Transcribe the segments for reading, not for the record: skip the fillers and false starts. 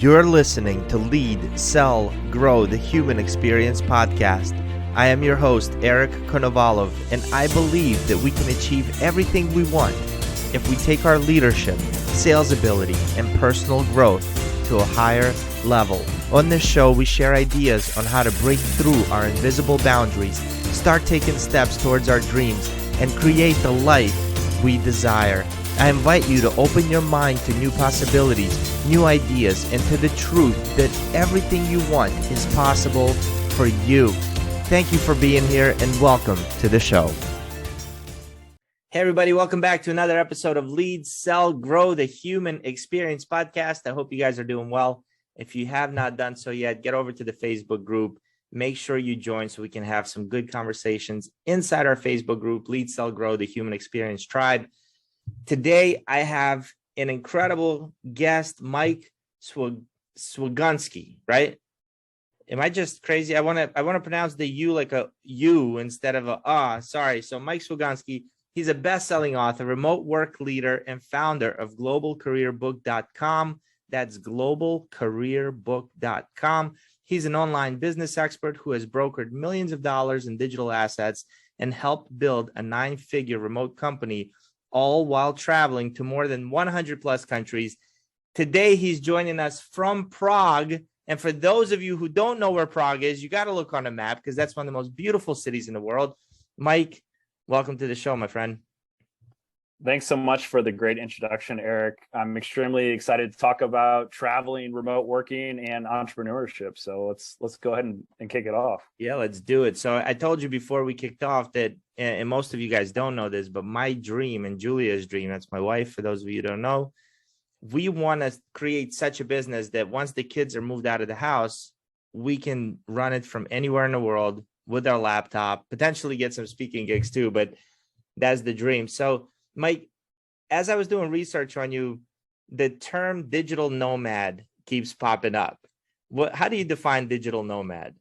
You're listening to Lead, Sell, Grow the Human Experience podcast. I am your host, Eric Konovalov, and I believe that we can achieve everything we want if we take our leadership, sales ability, and personal growth to a higher level. On this show, we share ideas on how to break through our invisible boundaries, start taking steps towards our dreams, and create the life we desire. I invite you to open your mind to new possibilities, new ideas, and to the truth that everything you want is possible for you. Thank you for being here and welcome to the show. Hey everybody, welcome back to another episode of Lead, Sell, Grow the Human Experience podcast. I hope you guys are doing well. If you have not done so yet, get over to the Facebook group. Make sure you join so we can have some good conversations inside our Facebook group, Lead, Sell, Grow the Human Experience Tribe. Today, I have an incredible guest, Mike Swigunski, right? Am I just crazy? I want to pronounce the U like a U instead of a sorry. So Mike Swigunski, he's a best-selling author, remote work leader, and founder of globalcareerbook.com. That's globalcareerbook.com. He's an online business expert who has brokered millions of dollars in digital assets and helped build a 9-figure remote company, all while traveling to more than 100 plus countries. Today, he's joining us from Prague. And for those of you who don't know where Prague is, you got to look on a map because that's one of the most beautiful cities in the world. Mike, welcome to the show, my friend. Thanks so much for the great introduction, Eric. I'm extremely excited to talk about traveling, remote working, and entrepreneurship. So let's go ahead and kick it off. Yeah, let's do it. So I told you before we kicked off that, and most of you guys don't know this, but my dream and Julia's dream, that's my wife, for those of you who don't know, we want to create such a business that once the kids are moved out of the house, we can run it from anywhere in the world with our laptop, potentially get some speaking gigs too, but that's the dream. So Mike, as I was doing research on you, the term digital nomad keeps popping up. How do you define digital nomad?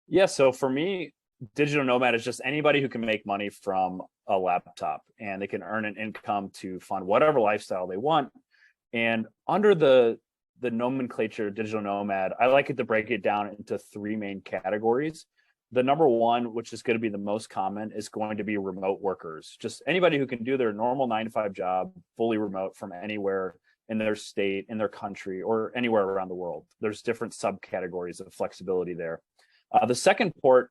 Yeah, so for me, digital nomad is just anybody who can make money from a laptop and they can earn an income to fund whatever lifestyle they want. And under the nomenclature digital nomad, I like it to break it down into 3 main categories. The number one, which is going to be the most common, is going to be remote workers. Just anybody who can do their normal 9-to-5 job fully remote from anywhere in their state, in their country, or anywhere around the world. There's different subcategories of flexibility there. The second part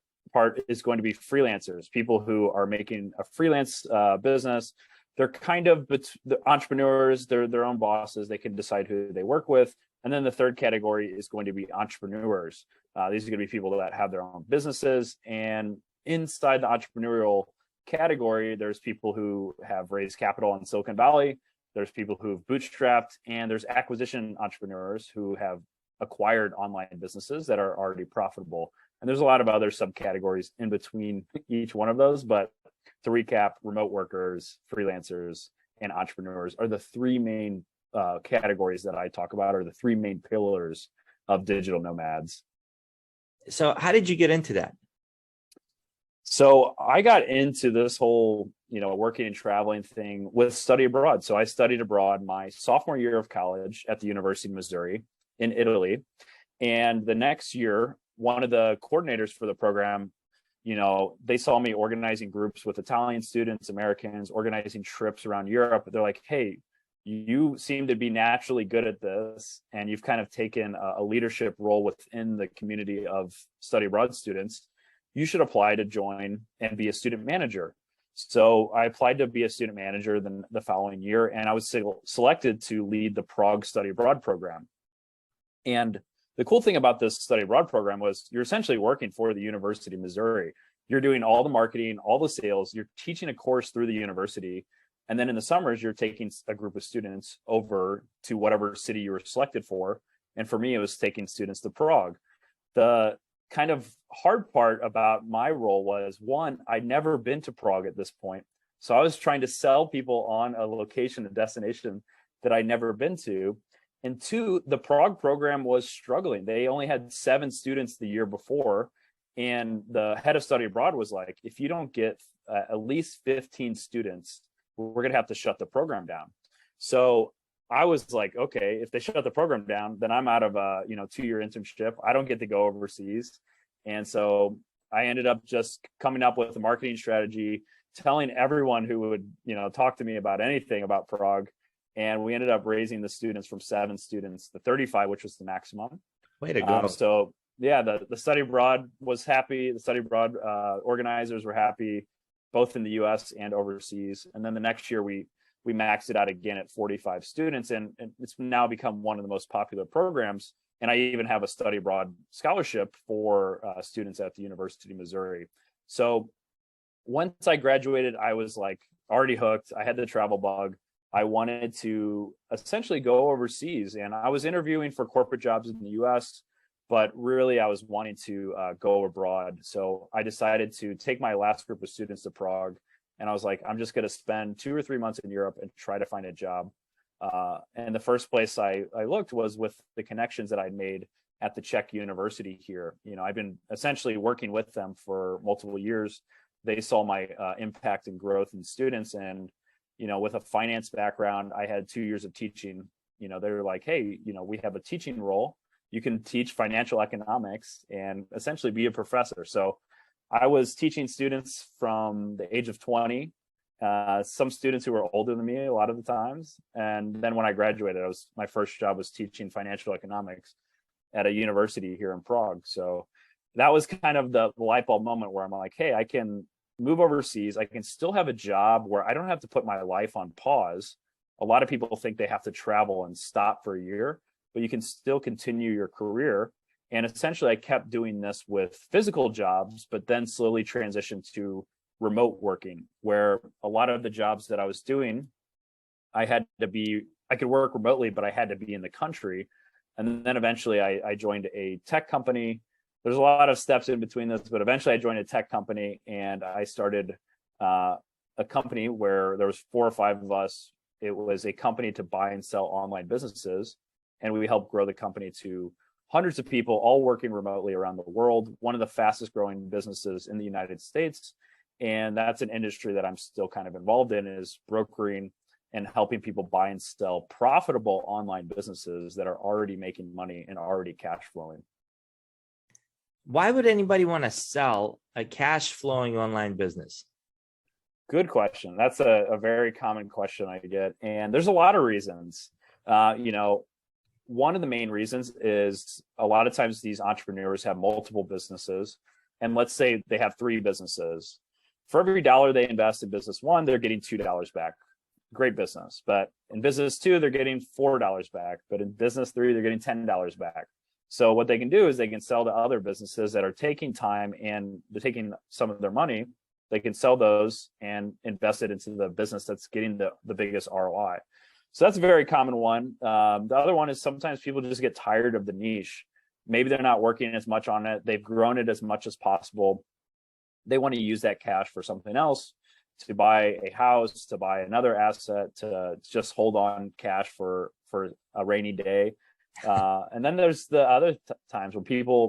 is going to be freelancers, people who are making a freelance business. They're kind of the entrepreneurs, they're their own bosses. They can decide who they work with. And then the third category is going to be entrepreneurs. These are going to be people that have their own businesses. And inside the entrepreneurial category, there's people who have raised capital in Silicon Valley. There's people who've bootstrapped, and there's acquisition entrepreneurs who have acquired online businesses that are already profitable. And there's a lot of other subcategories in between each one of those. But to recap, remote workers, freelancers, and entrepreneurs are the 3 main categories that I talk about, are the 3 main pillars of digital nomads. So how did you get into that? So I got into this whole, working and traveling thing with study abroad. So I studied abroad my sophomore year of college at the University of Missouri in Italy. And the next year, one of the coordinators for the program, they saw me organizing groups with Italian students, Americans, organizing trips around Europe. They're like, hey, you seem to be naturally good at this, and you've kind of taken a leadership role within the community of study abroad students. You should apply to join and be a student manager. So I applied to be a student manager the following year, and I was selected to lead the Prague study abroad program. And the cool thing about this study abroad program was you're essentially working for the University of Missouri. You're doing all the marketing, all the sales, you're teaching a course through the university. And then in the summers, you're taking a group of students over to whatever city you were selected for. And for me, it was taking students to Prague. The kind of hard part about my role was, one, I'd never been to Prague at this point. So I was trying to sell people on a location, a destination that I'd never been to. And 2, the Prague program was struggling. They only had 7 students the year before. And the head of study abroad was like, if you don't get at least 15 students, we're going to have to shut the program down. So I was like, okay, if they shut the program down, then I'm out of a 2-year internship. I don't get to go overseas. And so I ended up just coming up with a marketing strategy, telling everyone who would, talk to me about anything about Prague. And we ended up raising the students from 7 students to 35, which was the maximum. Way to go. So yeah, the study abroad was happy. The study abroad organizers were happy, both in the US and overseas. And then the next year we maxed it out again at 45 students, and it's now become one of the most popular programs. And I even have a study abroad scholarship for students at the University of Missouri. So once I graduated, I was like already hooked. I had the travel bug. I wanted to essentially go overseas, and I was interviewing for corporate jobs in the US, but really I was wanting to go abroad. So I decided to take my last group of students to Prague, and I was like, I'm just going to spend 2 or 3 months in Europe and try to find a job. And the first place I looked was with the connections that I'd made at the Czech University here. I've been essentially working with them for multiple years. They saw my impact and growth in students, and with a finance background, I had 2 years of teaching. They were like, hey, we have a teaching role. You can teach financial economics and essentially be a professor. So I was teaching students from the age of 20, some students who were older than me a lot of the times. And then when I graduated, my first job was teaching financial economics at a university here in Prague. So that was kind of the light bulb moment where I'm like, hey, I can move overseas. I can still have a job where I don't have to put my life on pause. A lot of people think they have to travel and stop for a year, but you can still continue your career. And essentially, I kept doing this with physical jobs, but then slowly transitioned to remote working, where a lot of the jobs that I was doing, I could work remotely, but I had to be in the country. And then eventually I joined a tech company. There's a lot of steps in between this, but eventually I joined a tech company, and I started a company where there was 4 or 5 of us. It was a company to buy and sell online businesses, and we helped grow the company to hundreds of people, all working remotely around the world. One of the fastest growing businesses in the United States. And that's an industry that I'm still kind of involved in, is brokering and helping people buy and sell profitable online businesses that are already making money and already cash flowing. Why would anybody want to sell a cash flowing online business? Good question. That's a very common question I get. And there's a lot of reasons. One of the main reasons is a lot of times these entrepreneurs have multiple businesses. And let's say they have 3 businesses. For every $1 they invest in business 1, they're getting $2 back. Great business. But in business 2, they're getting $4 back. But in business 3, they're getting $10 back. So what they can do is they can sell to other businesses that are taking time and they're taking some of their money. They can sell those and invest it into the business that's getting the biggest ROI. So that's a very common one. The other one is sometimes people just get tired of the niche. Maybe they're not working as much on it. They've grown it as much as possible. They want to use that cash for something else, to buy a house, to buy another asset, to just hold on cash for a rainy day. And then there's the other times when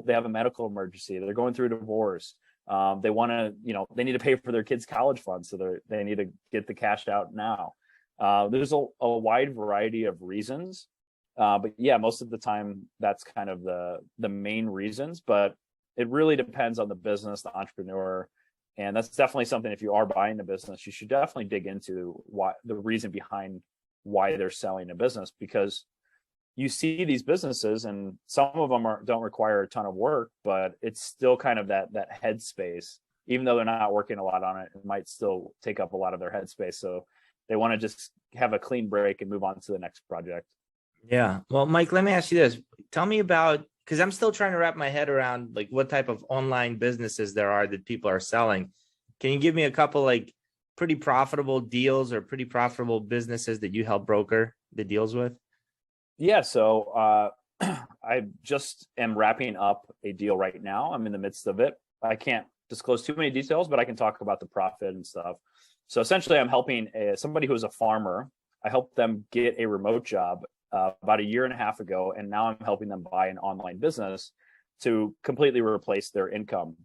they have a medical emergency, they're going through a divorce. They want to, they need to pay for their kids' college funds. So they need to get the cash out now. There's a wide variety of reasons. But yeah, most of the time that's kind of the main reasons, but it really depends on the business, the entrepreneur. And that's definitely something, if you are buying a business, you should definitely dig into the reason behind why they're selling a business, because you see these businesses and some of them don't require a ton of work, but it's still kind of that headspace. Even though they're not working a lot on it, it might still take up a lot of their headspace. So they want to just have a clean break and move on to the next project. Yeah. Well, Mike, let me ask you this. Tell me about, because I'm still trying to wrap my head around like what type of online businesses there are that people are selling. Can you give me a couple like pretty profitable deals or pretty profitable businesses that you help broker the deals with? Yeah. So I just am wrapping up a deal right now. I'm in the midst of it. I can't disclose too many details, but I can talk about the profit and stuff. So essentially, I'm helping somebody who is a farmer. I helped them get a remote job about 1.5 years ago, and now I'm helping them buy an online business to completely replace their income.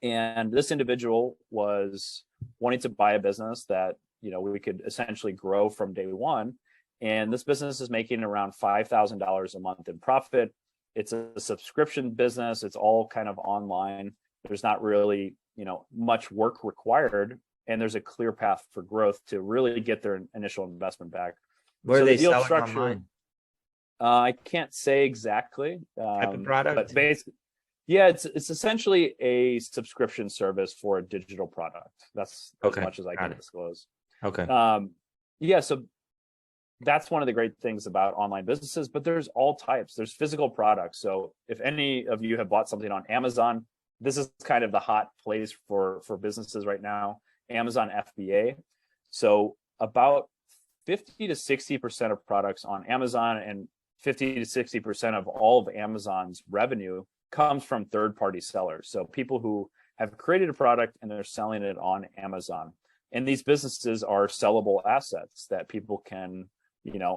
And this individual was wanting to buy a business that we could essentially grow from day one. And this business is making around $5,000 a month in profit. It's a subscription business. It's all kind of online. There's not really, much work required, and there's a clear path for growth to really get their initial investment back. Where are they the deal selling structure, online? I can't say exactly. Type of product? But basically, yeah, it's essentially a subscription service for a digital product. That's as much as I can disclose. Okay. Yeah, so that's one of the great things about online businesses, but there's all types. There's physical products. So if any of you have bought something on Amazon, this is kind of the hot place for businesses right now, Amazon FBA. So about 50 to 60% of products on Amazon and 50 to 60% of all of Amazon's revenue comes from third-party sellers. So people who have created a product and they're selling it on Amazon. And these businesses are sellable assets that people can,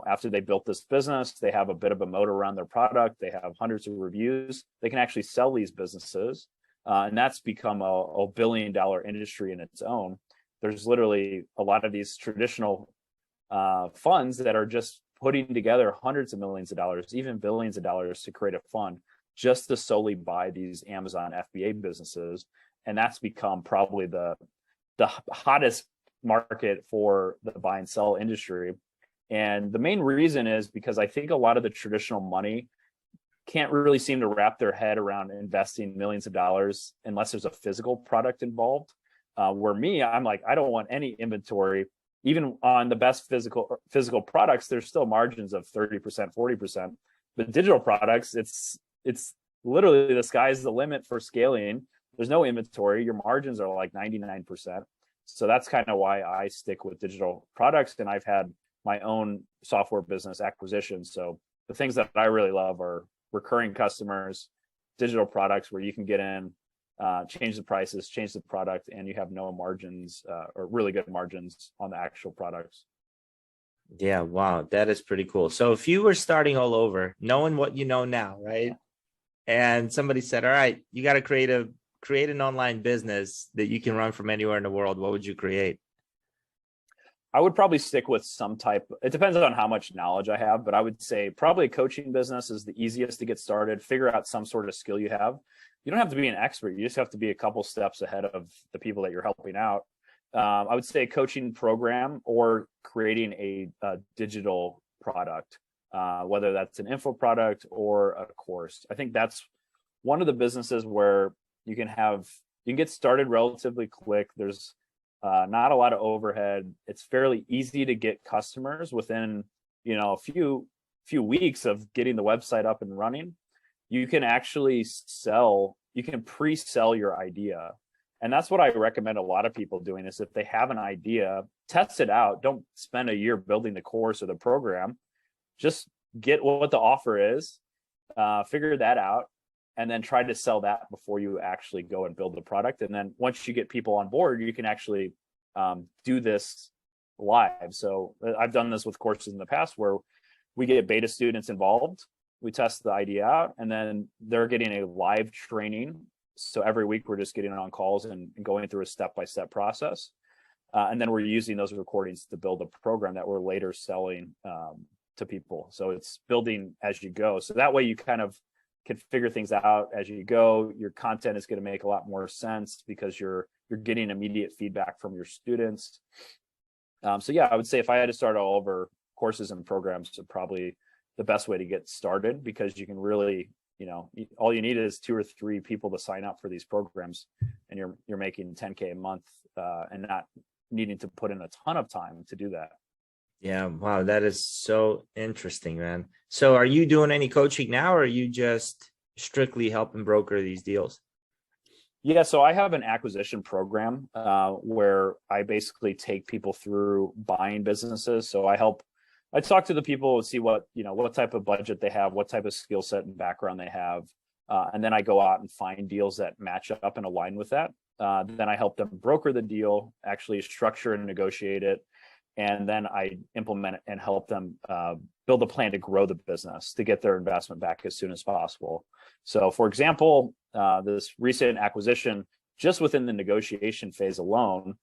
after they built this business, they have a bit of a moat around their product, they have hundreds of reviews, they can actually sell these businesses. And that's become a billion-dollar industry in its own. There's literally a lot of these traditional funds that are just putting together hundreds of millions of dollars, even billions of dollars to create a fund just to solely buy these Amazon FBA businesses. And that's become probably the hottest market for the buy and sell industry. And the main reason is because I think a lot of the traditional money can't really seem to wrap their head around investing millions of dollars unless there's a physical product involved. I'm like, I don't want any inventory. Even on the best physical products, there's still margins of 30%, 40%. But digital products, it's literally the sky's the limit for scaling. There's no inventory. Your margins are like 99%. So that's kind of why I stick with digital products. And I've had my own software business acquisition. So the things that I really love are recurring customers, digital products where you can get in, change the prices, change the product, and you have no margins or really good margins on the actual products. Yeah, wow, that is pretty cool. So if you were starting all over, knowing what you know now, right? And somebody said, all right, you got to create an online business that you can run from anywhere in the world, what would you create? I would probably stick with some type. It depends on how much knowledge I have, but I would say probably a coaching business is the easiest to get started. Figure out some sort of skill you have. You don't have to be an expert. You just have to be a couple steps ahead of the people that you're helping out. I would say a coaching program or creating a digital product, whether that's an info product or a course. I think that's one of the businesses where you can get started relatively quick. There's not a lot of overhead. It's fairly easy to get customers within, a few weeks of getting the website up and running. You can actually pre-sell your idea. And that's what I recommend a lot of people doing is if they have an idea, test it out. Don't spend a year building the course or the program. Just get what the offer is, figure that out, and then try to sell that before you actually go and build the product. And then once you get people on board, you can actually do this live. So I've done this with courses in the past where we get beta students involved. We test the idea out, and then they're getting a live training. So every week we're just getting on calls and going through a step-by-step process. And then we're using those recordings to build a program that we're later selling to people. So it's building as you go. So that way you kind of can figure things out as you go. Your content is going to make a lot more sense because you're getting immediate feedback from your students. So yeah, I would say if I had to start all over, courses and programs are probably the best way to get started, because you can really, all you need is 2 or 3 people to sign up for these programs, and you're making 10K a month and not needing to put in a ton of time to do that. Yeah, wow, that is so interesting, man. So are you doing any coaching now, or are you just strictly helping broker these deals? Yeah, so I have an acquisition program where I basically take people through buying businesses. So I talk to the people, see what type of budget they have, what type of skill set and background they have. And then I go out and find deals that match up and align with that. Then I help them broker the deal, actually structure and negotiate it. And then I implement it and help them build a plan to grow the business, to get their investment back as soon as possible. So for example, this recent acquisition, just within the negotiation phase alone,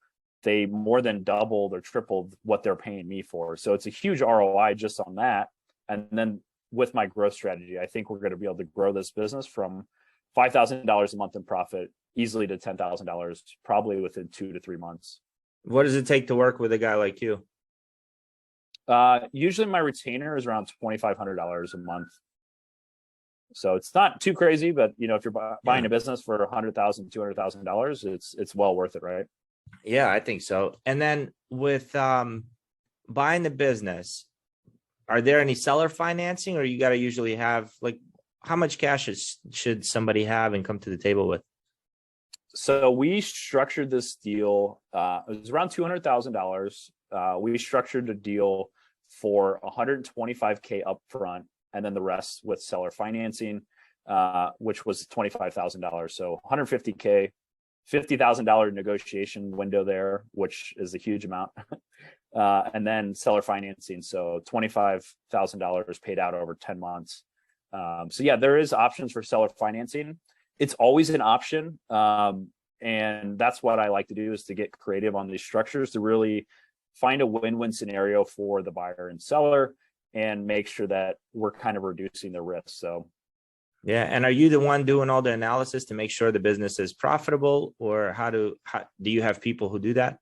they more than doubled or tripled what they're paying me for. So it's a huge ROI just on that. And then with my growth strategy, I think we're going to be able to grow this business from $5,000 a month in profit easily to $10,000, probably within 2 to 3 months. What does it take to work with a guy like you? Usually my retainer is around $2,500 a month. So it's not too crazy, but if you're buying a business for $100,000, $200,000, it's well worth it, right? Yeah, I think so. And then with buying the business, are there any seller financing, or you got to usually have, like, how much cash should somebody have and come to the table with? So we structured this deal. It was around $200,000. We structured a deal for $125K upfront, and then the rest with seller financing, which was $25,000. So $150K, $50,000 negotiation window there, which is a huge amount. And then seller financing, so $25,000 paid out over 10 months. So yeah, there is options for seller financing. It's always an option. And that's what I like to do, is to get creative on these structures to really find a win-win scenario for the buyer and seller and make sure that we're kind of reducing the risk. So yeah. And are you the one doing all the analysis to make sure the business is profitable, or how do you have people who do that?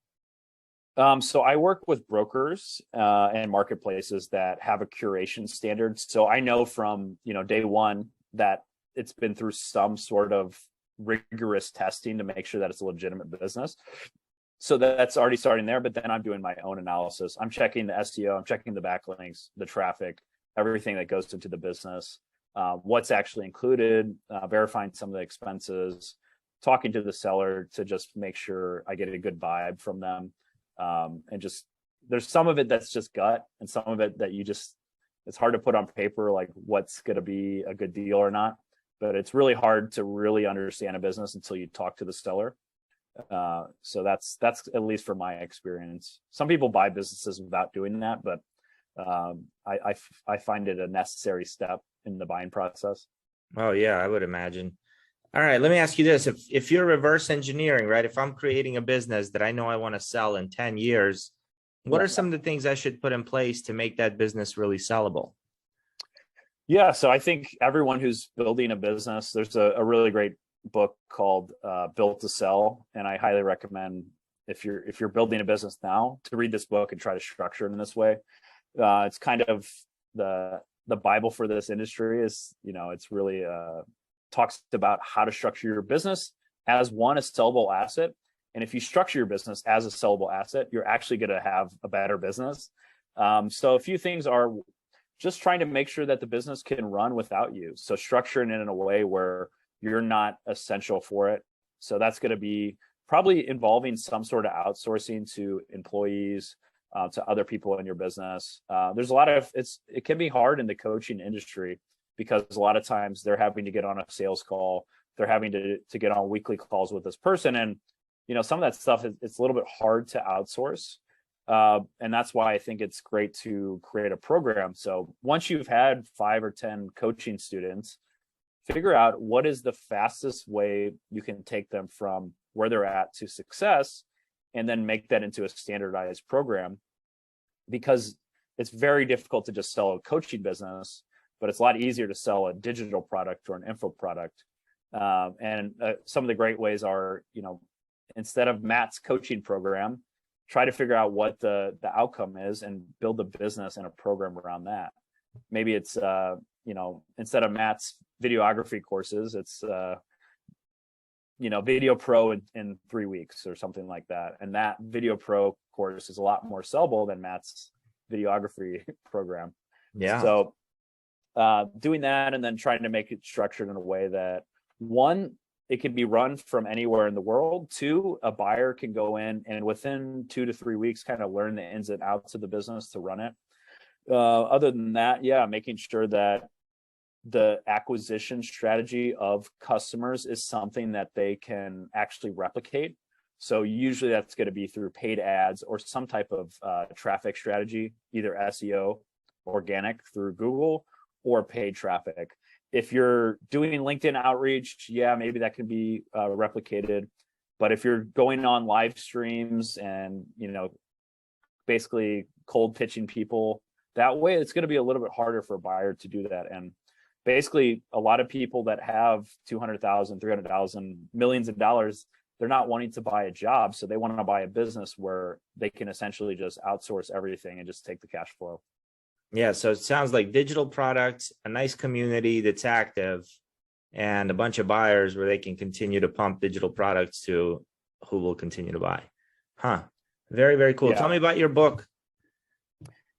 So I work with brokers and marketplaces that have a curation standard. So I know from day one that it's been through some sort of rigorous testing to make sure that it's a legitimate business. So that's already starting there. But then I'm doing my own analysis. I'm checking the SEO, I'm checking the backlinks, the traffic, everything that goes into the business, what's actually included, verifying some of the expenses, talking to the seller to just make sure I get a good vibe from them. And just, there's some of it that's just gut, and some of it that it's hard to put on paper, like what's going to be a good deal or not. But it's really hard to really understand a business until you talk to the seller. So that's at least from my experience. Some people buy businesses without doing that, but I find it a necessary step in the buying process. Oh yeah, I would imagine. All right, let me ask you this. If you're reverse engineering, right? If I'm creating a business that I know I want to sell in 10 years, what are some of the things I should put in place to make that business really sellable? Yeah, so I think everyone who's building a business, there's a really great book called Built to Sell, and I highly recommend, if you're building a business now, to read this book and try to structure it in this way. It's kind of the Bible for this industry. Is it's really talks about how to structure your business as a sellable asset. And if you structure your business as a sellable asset, you're actually going to have a better business. So a few things are just trying to make sure that the business can run without you. So structuring it in a way where you're not essential for it. So that's going to be probably involving some sort of outsourcing to employees, to other people in your business. There's a lot of, it can be hard in the coaching industry, because a lot of times they're having to get on a sales call, they're having to get on weekly calls with this person. And, some of that stuff, it's a little bit hard to outsource. And that's why I think it's great to create a program. So once you've had 5 or 10 coaching students, figure out what is the fastest way you can take them from where they're at to success, and then make that into a standardized program. Because it's very difficult to just sell a coaching business, but it's a lot easier to sell a digital product or an info product. And some of the great ways are, instead of Matt's coaching program, try to figure out what the outcome is and build a business and a program around that. Maybe it's, instead of Matt's videography courses, it's, Video Pro in 3 weeks or something like that. And that Video Pro course is a lot more sellable than Matt's videography program. Yeah. So doing that, and then trying to make it structured in a way that, one, it can be run from anywhere in the world. 2, a buyer can go in and within 2 to 3 weeks kind of learn the ins and outs of the business to run it. Other than that, yeah, making sure that the acquisition strategy of customers is something that they can actually replicate. So usually that's going to be through paid ads or some type of traffic strategy, either SEO, organic through Google, or paid traffic. If you're doing LinkedIn outreach, yeah, maybe that can be replicated. But if you're going on live streams and, basically cold pitching people that way, it's going to be a little bit harder for a buyer to do that. And basically a lot of people that have 200,000, 300,000, millions of dollars, they're not wanting to buy a job. So they want to buy a business where they can essentially just outsource everything and just take the cash flow. Yeah. So it sounds like digital products, a nice community that's active, and a bunch of buyers where they can continue to pump digital products to who will continue to buy. Huh. Very, very cool. Yeah. Tell me about your book.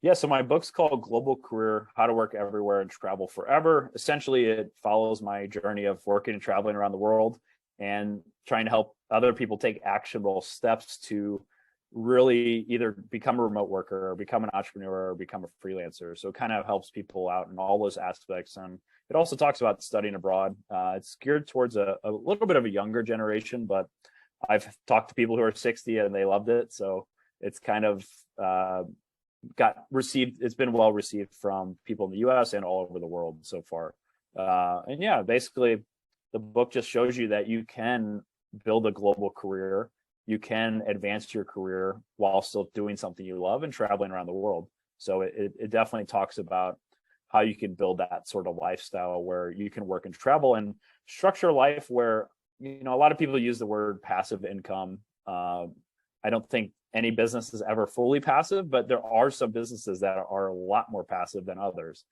Yeah, so my book's called Global Career, How to Work Everywhere and Travel Forever. Essentially, it follows my journey of working and traveling around the world and trying to help other people take actionable steps to really either become a remote worker or become an entrepreneur or become a freelancer. So it kind of helps people out in all those aspects. And it also talks about studying abroad. It's geared towards a little bit of a younger generation, but I've talked to people who are 60 and they loved it. So it's kind of it's been well received from people in the US and all over the world so far. And yeah, basically the book just shows you that you can build a global career. You can advance your career while still doing something you love and traveling around the world. So it definitely talks about how you can build that sort of lifestyle where you can work and travel and structure life where, a lot of people use the word passive income. I don't think any business is ever fully passive, but there are some businesses that are a lot more passive than others.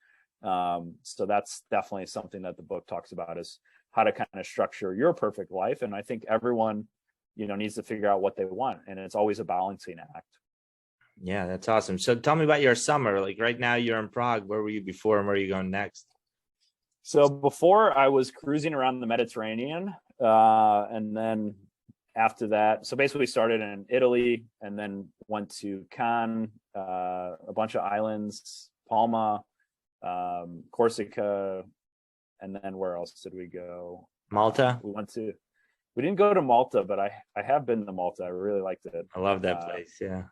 So that's definitely something that the book talks about, is how to kind of structure your perfect life. And I think everyone, needs to figure out what they want. And it's always a balancing act. Yeah, that's awesome. So tell me about your summer. Like right now you're in Prague. Where were you before and where are you going next? So before I was cruising around the Mediterranean, and then after that, so basically started in Italy and then went to Cannes, a bunch of islands, Palma, Corsica, and then where else did we go? Malta. We didn't go to Malta, but I have been to Malta. I really liked it. I love that place. Yeah.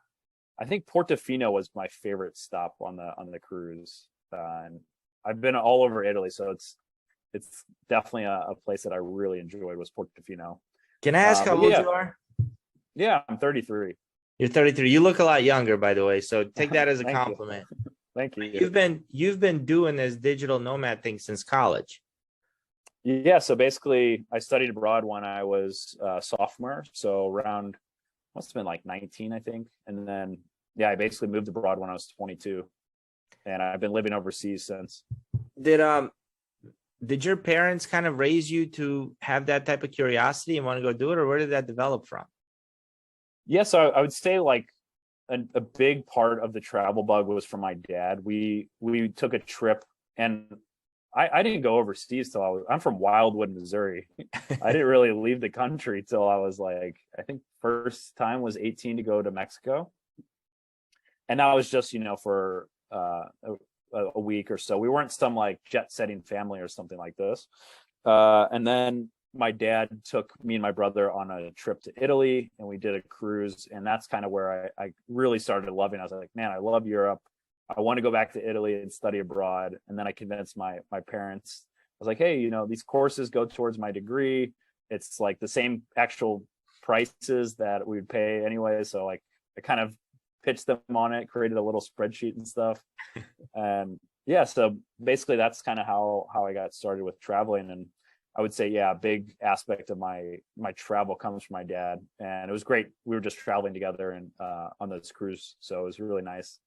I think Portofino was my favorite stop on the cruise. And I've been all over Italy, so it's definitely a place that I really enjoyed was Portofino. Can I ask how old you are? Yeah, I'm 33. You're 33. You look a lot younger, by the way. So take that as a compliment. Thank you. You've been doing this digital nomad thing since college. Yeah. So basically, I studied abroad when I was a sophomore. So around must have been like 19, I think. And then I basically moved abroad when I was 22, and I've been living overseas since. Did your parents kind of raise you to have that type of curiosity and want to go do it, or where did that develop from? Yeah, so I would say like a big part of the travel bug was from my dad. We took a trip, and I didn't go overseas till I'm from Wildwood, Missouri. I didn't really leave the country till I was like, I think first time was 18 to go to Mexico. And that was just, for a week or so. We weren't some like jet setting family or something like this. And then my dad took me and my brother on a trip to Italy, and we did a cruise. And that's kind of where I really started loving it. I was like, man, I love Europe. I want to go back to Italy and study abroad. And then I convinced my parents. I was like, hey, these courses go towards my degree. It's like the same actual prices that we would pay anyway. So like I kind of pitched them on it, created a little spreadsheet and stuff. And yeah, so basically that's kind of how I got started with traveling. And I would say, yeah, a big aspect of my travel comes from my dad. And it was great. We were just traveling together and on this cruise. So it was really nice.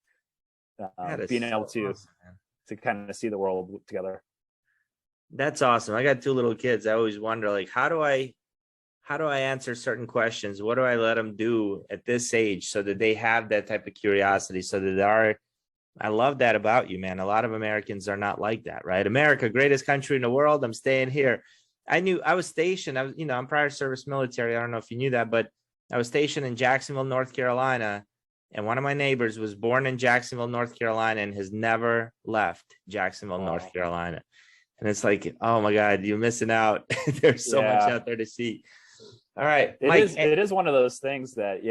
Being able to kind of see the world together. That's awesome. I got two little kids. I always wonder, like, how do I answer certain questions? What do I let them do at this age so that they have that type of curiosity? So that I love that about you, man. A lot of Americans are not like that, right? America, greatest country in the world. I'm staying here. I was stationed. I'm prior service military. I don't know if you knew that, but I was stationed in Jacksonville, North Carolina. And one of my neighbors was born in Jacksonville, North Carolina, and has never left Jacksonville, North Carolina. And it's like, oh my God, you're missing out. There's so much out there to see. All right, Mike. It is one of those things that,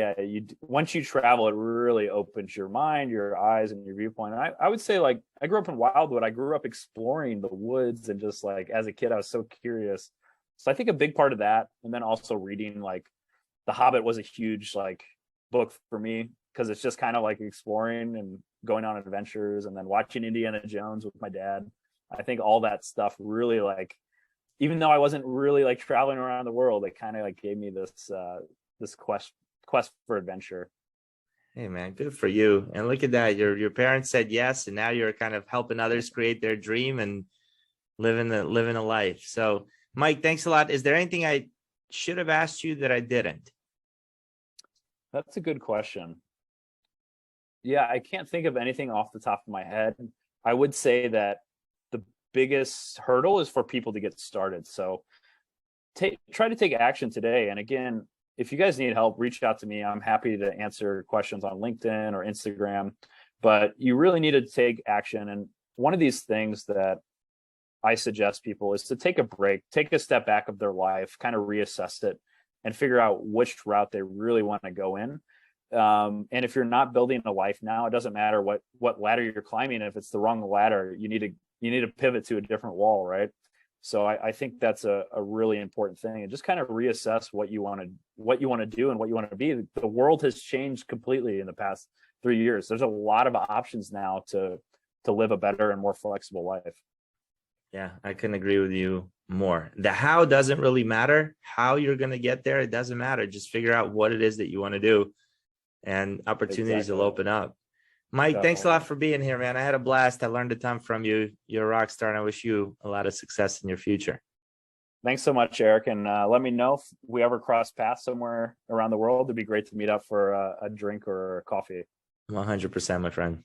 once you travel, it really opens your mind, your eyes, and your viewpoint. And I would say, like, I grew up in Wildwood. I grew up exploring the woods, and just like as a kid, I was so curious. So I think a big part of that, and then also reading like The Hobbit was a huge like book for me because it's just kind of like exploring and going on adventures, and then watching Indiana Jones with my dad. I think all that stuff really like, even though I wasn't really like traveling around the world, it kind of like gave me this quest for adventure. Hey man, good for you. And look at that. Your parents said yes, and now you're kind of helping others create their dream and living a life. So Mike, thanks a lot. Is there anything I should have asked you that I didn't? That's a good question. Yeah, I can't think of anything off the top of my head. I would say that the biggest hurdle is for people to get started. So try to take action today. And again, if you guys need help, reach out to me. I'm happy to answer questions on LinkedIn or Instagram, but you really need to take action. And one of these things that I suggest people is to take a break, take a step back of their life, kind of reassess it and figure out which route they really want to go in. And if you're not building a life now, it doesn't matter what ladder you're climbing. If it's the wrong ladder, you need to pivot to a different wall, right? So I think that's a really important thing, and just kind of reassess what you want to do and what you want to be. The world has changed completely in the past 3 years. There's a lot of options now to live a better and more flexible life. Yeah, I couldn't agree with you more. The how doesn't really matter. How you're going to get there, it doesn't matter. Just figure out what it is that you want to do, and opportunities will open up. Mike, thanks a lot for being here, man. I had a blast. I learned a ton from you. You're a rock star, and I wish you a lot of success in your future. Thanks so much, Eric. And let me know if we ever cross paths somewhere around the world. It'd be great to meet up for a drink or a coffee. 100%, my friend.